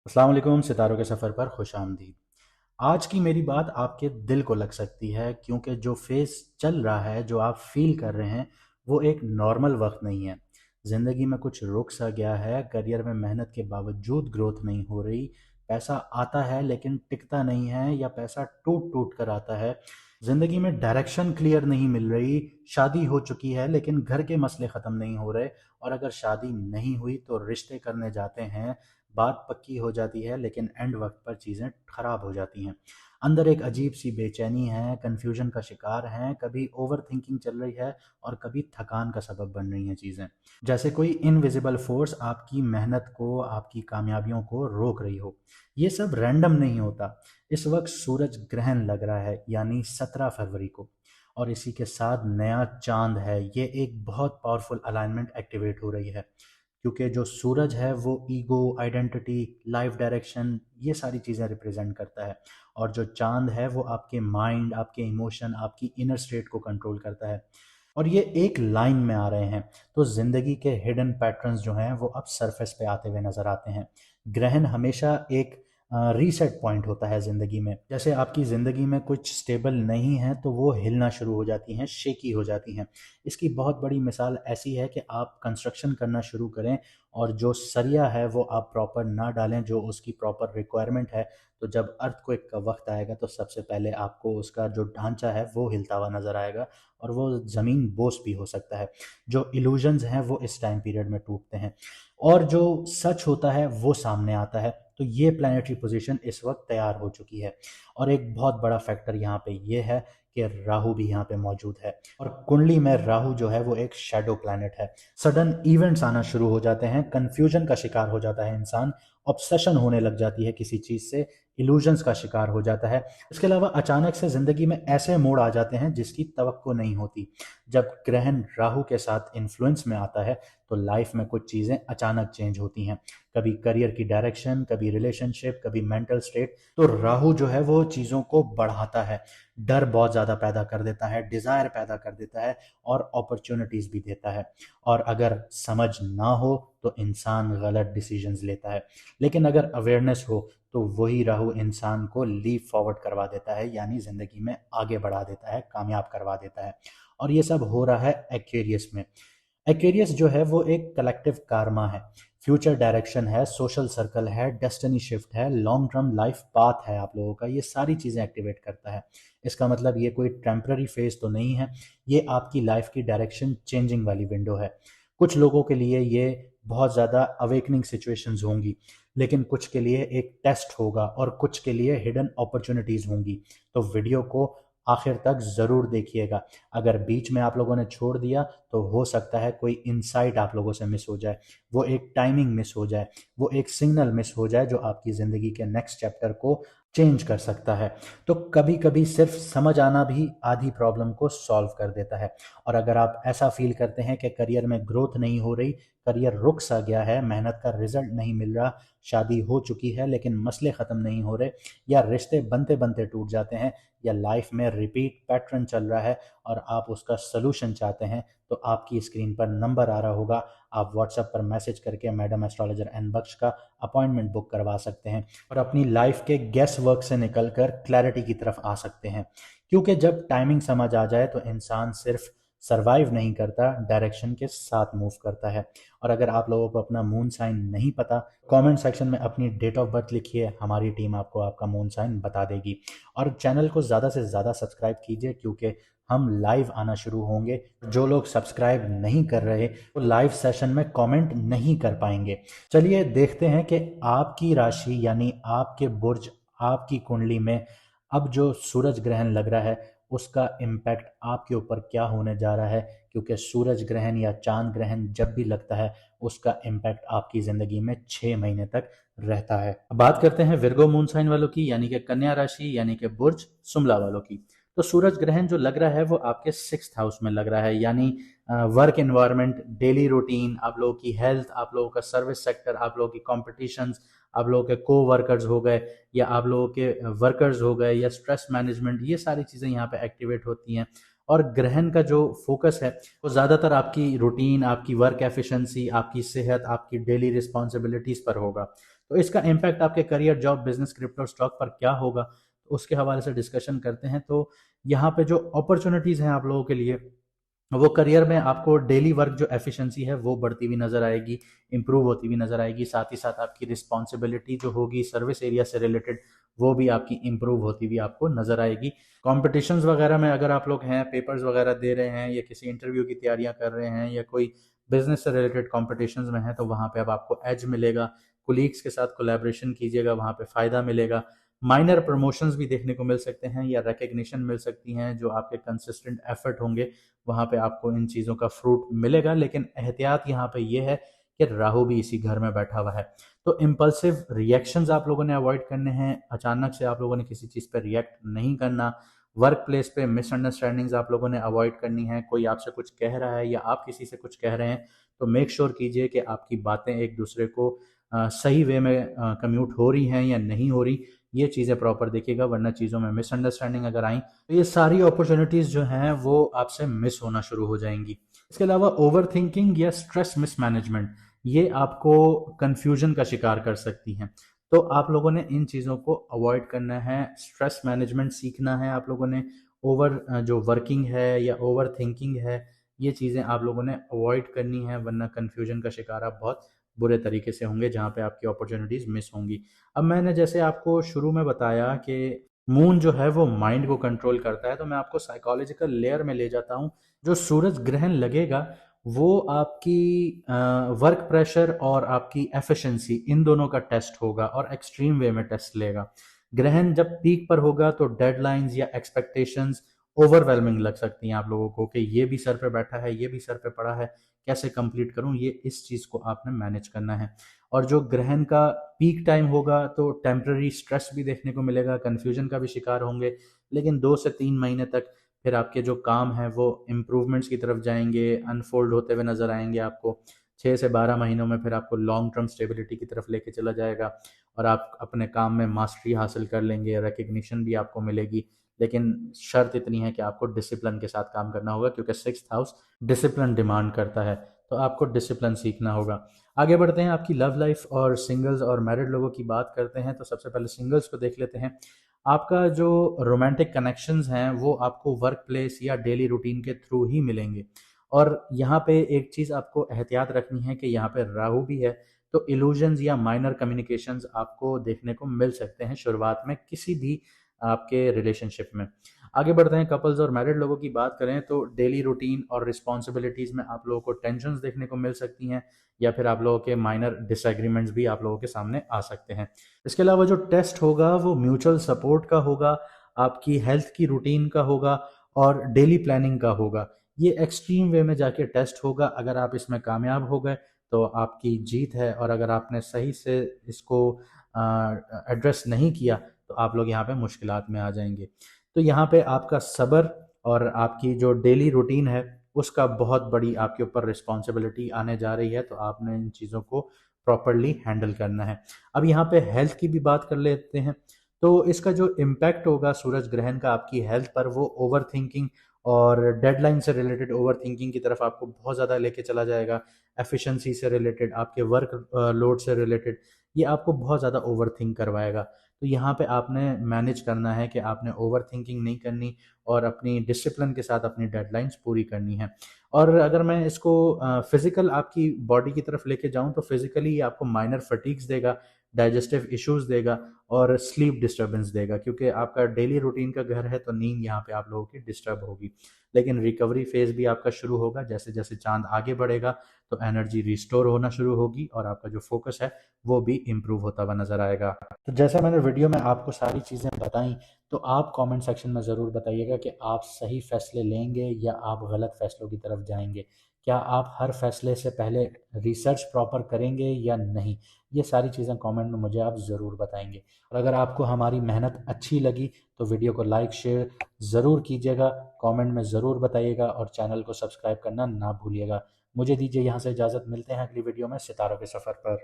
अस्सलाम वालेकुम। सितारों के सफ़र पर खुश आमदीद। आज की मेरी बात आपके दिल को लग सकती है, क्योंकि जो फेस चल रहा है, जो आप फील कर रहे हैं, वो एक नॉर्मल वक्त नहीं है। ज़िंदगी में कुछ रुक सा गया है, करियर में मेहनत के बावजूद ग्रोथ नहीं हो रही, पैसा आता है लेकिन टिकता नहीं है, या पैसा टूट टूट कर आता है। ज़िंदगी में डायरेक्शन क्लियर नहीं मिल रही, शादी हो चुकी है लेकिन घर के मसले ख़त्म नहीं हो रहे, और अगर शादी नहीं हुई तो रिश्ते करने जाते हैं, बात पक्की हो जाती है लेकिन एंड वक्त पर चीज़ें खराब हो जाती हैं। अंदर एक अजीब सी बेचैनी है, कन्फ्यूजन का शिकार हैं, कभी ओवर थिंकिंग चल रही है और कभी थकान का सबब बन रही हैं चीज़ें। जैसे कोई इनविजिबल फोर्स आपकी मेहनत को, आपकी कामयाबियों को रोक रही हो। ये सब रैंडम नहीं होता। इस वक्त सूरज ग्रहण लग रहा है, यानी 17 फरवरी को, और इसी के साथ नया चांद है। ये एक बहुत पावरफुल अलाइनमेंट एक्टिवेट हो रही है, क्योंकि जो सूरज है वो ईगो, आइडेंटिटी, लाइफ डायरेक्शन, ये सारी चीज़ें रिप्रेजेंट करता है, और जो चांद है वो आपके माइंड, आपके इमोशन, आपकी इनर स्टेट को कंट्रोल करता है। और ये एक लाइन में आ रहे हैं, तो ज़िंदगी के हिडन पैटर्न्स जो हैं वो अब सरफेस पे आते हुए नज़र आते हैं। ग्रहण हमेशा एक रीसेट पॉइंट होता है ज़िंदगी में। जैसे आपकी ज़िंदगी में कुछ स्टेबल नहीं है तो वो हिलना शुरू हो जाती हैं, शेकी हो जाती हैं। इसकी बहुत बड़ी मिसाल ऐसी है कि आप कंस्ट्रक्शन करना शुरू करें और जो सरिया है वो आप प्रॉपर ना डालें, जो उसकी प्रॉपर रिक्वायरमेंट है। तो जब अर्थक्वेक का वक्त आएगा तो सबसे पहले आपको उसका जो ढांचा है वो हिलता हुआ नज़र आएगा, और वो ज़मीन बोस भी हो सकता है। जो इल्यूजन्स हैं वो इस टाइम पीरियड में टूटते हैं, और जो सच होता है वो सामने आता है। तो ये प्लानिटरी पोजीशन इस वक्त तैयार हो चुकी है, और एक बहुत बड़ा फैक्टर यहाँ पे ये है कि राहु भी यहाँ पे मौजूद है, और कुंडली में राहु जो है वो एक शेडो प्लैनेट है। सडन इवेंट्स आना शुरू हो जाते हैं, कंफ्यूजन का शिकार हो जाता है इंसान, ऑब्सेशन होने लग जाती है किसी चीज़ से, इल्यूजन्स का शिकार हो जाता है। इसके अलावा अचानक से ज़िंदगी में ऐसे मोड़ आ जाते हैं जिसकी तवक्को नहीं होती। जब ग्रहण राहु के साथ इन्फ्लुएंस में आता है तो लाइफ में कुछ चीज़ें अचानक चेंज होती हैं। कभी करियर की डायरेक्शन, कभी रिलेशनशिप, कभी मेंटल स्टेट। तो राहु जो है वो चीज़ों को बढ़ाता है, डर बहुत ज़्यादा पैदा कर देता है, डिज़ायर पैदा कर देता है, और अपॉर्चुनिटीज़ भी देता है। और अगर समझ ना हो तो इंसान गलत डिसीजंस लेता है, लेकिन अगर अवेयरनेस हो तो वही राहु इंसान को लीप फॉरवर्ड करवा देता है, यानी ज़िंदगी में आगे बढ़ा देता है, कामयाब करवा देता है। और ये सब हो रहा है एक्वेरियस में। एक्वेरियस जो है वो एक कलेक्टिव कारमा है, फ्यूचर डायरेक्शन है, सोशल सर्कल है, डेस्टिनी शिफ्ट है, लॉन्ग टर्म लाइफ पाथ है आप लोगों का। ये सारी चीज़ें एक्टिवेट करता है। इसका मतलब ये कोई टेम्पररी फेज तो नहीं है, ये आपकी लाइफ की डायरेक्शन चेंजिंग वाली विंडो है। कुछ लोगों के लिए ये बहुत ज़्यादा अवेकनिंग सिचुएशंस होंगी, लेकिन कुछ के लिए एक टेस्ट होगा, और कुछ के लिए हिडन अपॉर्चुनिटीज़ होंगी। तो वीडियो को आखिर तक ज़रूर देखिएगा। अगर बीच में आप लोगों ने छोड़ दिया तो हो सकता है कोई इनसाइट आप लोगों से मिस हो जाए, वो एक टाइमिंग मिस हो जाए, वो एक सिग्नल मिस हो जाए जो आपकी ज़िंदगी के नेक्स्ट चैप्टर को चेंज कर सकता है। तो कभी कभी सिर्फ समझ आना भी आधी प्रॉब्लम को सॉल्व कर देता है। और अगर आप ऐसा फील करते हैं कि करियर में ग्रोथ नहीं हो रही, करियर रुक सा गया है, मेहनत का रिजल्ट नहीं मिल रहा, शादी हो चुकी है लेकिन मसले ख़त्म नहीं हो रहे, या रिश्ते बनते बनते टूट जाते हैं, या लाइफ में रिपीट पैटर्न चल रहा है और आप उसका सलूशन चाहते हैं, तो आपकी स्क्रीन पर नंबर आ रहा होगा। आप व्हाट्सएप पर मैसेज करके मैडम एस्ट्रोलॉजर एन बख्श का अपॉइंटमेंट बुक करवा सकते हैं, और अपनी लाइफ के गेस वर्क से निकलकर क्लैरिटी की तरफ आ सकते हैं। क्योंकि जब टाइमिंग समझ आ जाए तो इंसान सिर्फ सरवाइव नहीं करता, डायरेक्शन के साथ मूव करता है। और अगर आप लोगों को अपना मून साइन नहीं पता, कमेंट सेक्शन में अपनी डेट ऑफ बर्थ लिखिए, हमारी टीम आपको आपका मून साइन बता देगी। और चैनल को ज़्यादा से ज़्यादा सब्सक्राइब कीजिए, क्योंकि हम लाइव आना शुरू होंगे। जो लोग सब्सक्राइब नहीं कर रहे वो लाइव सेशन में कमेंट नहीं कर पाएंगे। चलिए देखते हैं कि आपकी राशि यानी आपके बुर्ज, आपकी कुंडली में अब जो सूरज ग्रहण लग रहा है उसका इम्पैक्ट आपके ऊपर क्या होने जा रहा है। क्योंकि सूरज ग्रहण या चांद ग्रहण जब भी लगता है उसका इम्पैक्ट आपकी ज़िंदगी में 6 महीने तक रहता है। अब बात करते हैं विर्गो मून साइन वालों की, यानी कि कन्या राशि, यानी कि बुर्ज सुमला वालों की। तो सूरज ग्रहण जो लग रहा है वो आपके 6th हाउस में लग रहा है, यानी वर्क एनवायरनमेंट, डेली रूटीन, आप लोगों की हेल्थ, आप लोगों का सर्विस सेक्टर, आप लोगों की कॉम्पिटिशन्स, आप लोगों के को वर्कर्स हो गए, या आप लोगों के वर्कर्स हो गए, या स्ट्रेस मैनेजमेंट, ये सारी चीज़ें यहाँ पे एक्टिवेट होती हैं। और ग्रहण का जो फोकस है वो ज़्यादातर आपकी रूटीन, आपकी वर्क एफिशिएंसी, आपकी सेहत, आपकी डेली रिस्पॉन्सिबिलिटीज़ पर होगा। तो इसका इम्पैक्ट आपके career, job, business, crypto, stock पर क्या होगा, तो उसके हवाले से डिस्कशन करते हैं। तो यहाँ पे जो अपॉर्चुनिटीज़ हैं आप लोगों के लिए, वो करियर में आपको डेली वर्क जो एफिशिएंसी है वो बढ़ती हुई नज़र आएगी, इंप्रूव होती हुई नज़र आएगी। साथ ही साथ आपकी रिस्पॉन्सिबिलिटी जो होगी सर्विस एरिया से रिलेटेड, वो भी आपकी इंप्रूव होती हुई आपको नज़र आएगी। कॉम्पिटिशन्स वगैरह में अगर आप लोग हैं, पेपर्स वगैरह दे रहे हैं या किसी इंटरव्यू की तैयारियां कर रहे हैं या कोई बिजनेस से रिलेटेड कॉम्पिटिशन्स में हैं, तो वहाँ पे अब आपको एज मिलेगा। कुलीग्स के साथ कोलैबोरेशन कीजिएगा, वहाँ पे फ़ायदा मिलेगा। माइनर प्रमोशंस भी देखने को मिल सकते हैं या रिकग्निशन मिल सकती हैं, जो आपके कंसिस्टेंट एफर्ट होंगे वहाँ पे आपको इन चीज़ों का फ्रूट मिलेगा। लेकिन एहतियात यहाँ पे ये है कि राहु भी इसी घर में बैठा हुआ है, तो इम्पल्सिव रिएक्शंस आप लोगों ने अवॉइड करने हैं। अचानक से आप लोगों ने किसी चीज़ पर रिएक्ट नहीं करना। वर्क प्लेस पे मिसअंडरस्टैंडिंग्स आप लोगों ने अवॉइड करनी है। कोई आपसे कुछ कह रहा है या आप किसी से कुछ कह रहे हैं, तो मेक श्योर कीजिए कि आपकी बातें एक दूसरे को सही वे में कम्यूट हो रही हैं या नहीं हो रही। ये चीज़ें प्रॉपर देखिएगा, वरना चीज़ों में मिसअंडरस्टैंडिंग अगर आई तो ये सारी अपॉर्चुनिटीज़ जो हैं वो आपसे मिस होना शुरू हो जाएंगी। इसके अलावा ओवर थिंकिंग या स्ट्रेस मिसमैनेजमेंट, ये आपको कंफ्यूजन का शिकार कर सकती हैं। तो आप लोगों ने इन चीज़ों को अवॉइड करना है। स्ट्रेस मैनेजमेंट सीखना है आप लोगों ने। ओवर जो वर्किंग है या ओवर थिंकिंग है, ये चीज़ें आप लोगों ने अवॉइड करनी है, वरना कन्फ्यूजन का शिकार आप बहुत बुरे तरीके से होंगे, जहाँ पे आपकी अपॉर्चुनिटीज़ मिस होंगी। अब मैंने जैसे आपको शुरू में बताया कि मून जो है वो माइंड को कंट्रोल करता है, तो मैं आपको साइकोलॉजिकल लेयर में ले जाता हूँ। जो सूरज ग्रहण लगेगा वो आपकी वर्क प्रेशर और आपकी एफिशिएंसी, इन दोनों का टेस्ट होगा और एक्सट्रीम वे में टेस्ट लेगा। ग्रहण जब पीक पर होगा तो डेडलाइंस या एक्सपेक्टेशंस ओवरवेलमिंग लग सकती हैं आप लोगों को, कि ये भी सर पे बैठा है, ये भी सर पे पड़ा है, कैसे कंप्लीट करूं, ये इस चीज़ को आपने मैनेज करना है। और जो ग्रहण का पीक टाइम होगा तो टेम्पररी स्ट्रेस भी देखने को मिलेगा, कन्फ्यूजन का भी शिकार होंगे, लेकिन 2 से 3 महीने तक फिर आपके जो काम है वो इम्प्रूवमेंट्स की तरफ जाएंगे, अनफोल्ड होते हुए नजर आएंगे आपको। 6 से 12 महीनों में फिर आपको लॉन्ग टर्म स्टेबिलिटी की तरफ लेके चला जाएगा और आप अपने काम में मास्टरी हासिल कर लेंगे, रिकग्निशन भी आपको मिलेगी। लेकिन शर्त इतनी है कि आपको डिसिप्लिन के साथ काम करना होगा, क्योंकि 6th हाउस डिसिप्लिन डिमांड करता है, तो आपको डिसिप्लिन सीखना होगा। आगे बढ़ते हैं, आपकी लव लाइफ और सिंगल्स और मैरिड लोगों की बात करते हैं। तो सबसे पहले सिंगल्स को देख लेते हैं। आपका जो रोमांटिक कनेक्शंस हैं वो आपको वर्क प्लेस या डेली रूटीन के थ्रू ही मिलेंगे। और यहाँ पे एक चीज़ आपको एहतियात रखनी है कि यहाँ पे राहु भी है, तो इल्यूजन्स या माइनर कम्युनिकेशंस आपको देखने को मिल सकते हैं शुरुआत में किसी भी आपके रिलेशनशिप में। आगे बढ़ते हैं, कपल्स और मैरिड लोगों की बात करें तो डेली रूटीन और रिस्पॉन्सिबिलिटीज़ में आप लोगों को टेंशन्स देखने को मिल सकती हैं, या फिर आप लोगों के माइनर डिसएग्रीमेंट्स भी आप लोगों के सामने आ सकते हैं। इसके अलावा जो टेस्ट होगा वो म्यूचुअल सपोर्ट का होगा, आपकी हेल्थ की रूटीन का होगा और डेली प्लानिंग का होगा। ये एक्सट्रीम वे में जाके टेस्ट होगा। अगर आप इसमें कामयाब हो गए तो आपकी जीत है, और अगर आपने सही से इसको एड्रेस नहीं किया तो आप लोग यहाँ पे मुश्किलात में आ जाएंगे। तो यहाँ पे आपका सब्र और आपकी जो डेली रूटीन है उसका बहुत बड़ी आपके ऊपर रिस्पॉन्सिबिलिटी आने जा रही है, तो आपने इन चीज़ों को प्रॉपरली हैंडल करना है। अब यहाँ पे हेल्थ की भी बात कर लेते हैं। तो इसका जो इम्पैक्ट होगा सूरज ग्रहण का आपकी हेल्थ पर, वो ओवर थिंकिंग और डेडलाइन से रिलेटेड ओवर थिंकिंग की तरफ आपको बहुत ज़्यादा लेके चला जाएगा। एफिशिएंसी से रिलेटेड, आपके वर्क लोड से रिलेटेड, ये आपको बहुत ज़्यादा ओवर थिंक करवाएगा। तो यहाँ पे आपने मैनेज करना है कि आपने ओवर थिंकिंग नहीं करनी और अपनी डिसिप्लिन के साथ अपनी डेडलाइंस पूरी करनी है। और अगर मैं इसको फिजिकल आपकी बॉडी की तरफ लेके जाऊं, तो फिजिकली आपको माइनर फटीग्स देगा, डाइजेस्टिव इश्यूज देगा और स्लीप डिस्टर्बेंस देगा, क्योंकि आपका डेली रूटीन का घर है तो नींद यहाँ पे आप लोगों की डिस्टर्ब होगी। लेकिन रिकवरी फेज भी आपका शुरू होगा, जैसे जैसे चांद आगे बढ़ेगा तो एनर्जी रिस्टोर होना शुरू होगी और आपका जो फोकस है वो भी इम्प्रूव होता हुआ नजर आएगा। तो जैसा मैंने वीडियो में आपको सारी चीज़ें बताई, तो आप कमेंट सेक्शन में ज़रूर बताइएगा कि आप सही फैसले लेंगे या आप गलत फैसलों की तरफ जाएंगे। क्या आप हर फैसले से पहले रिसर्च प्रॉपर करेंगे या नहीं? ये सारी चीज़ें कमेंट में मुझे आप ज़रूर बताएंगे। और अगर आपको हमारी मेहनत अच्छी लगी तो वीडियो को लाइक शेयर ज़रूर कीजिएगा, कमेंट में ज़रूर बताइएगा और चैनल को सब्सक्राइब करना ना भूलिएगा। मुझे दीजिए यहाँ से इजाज़त, मिलते हैं अगली वीडियो में सितारों के सफ़र पर।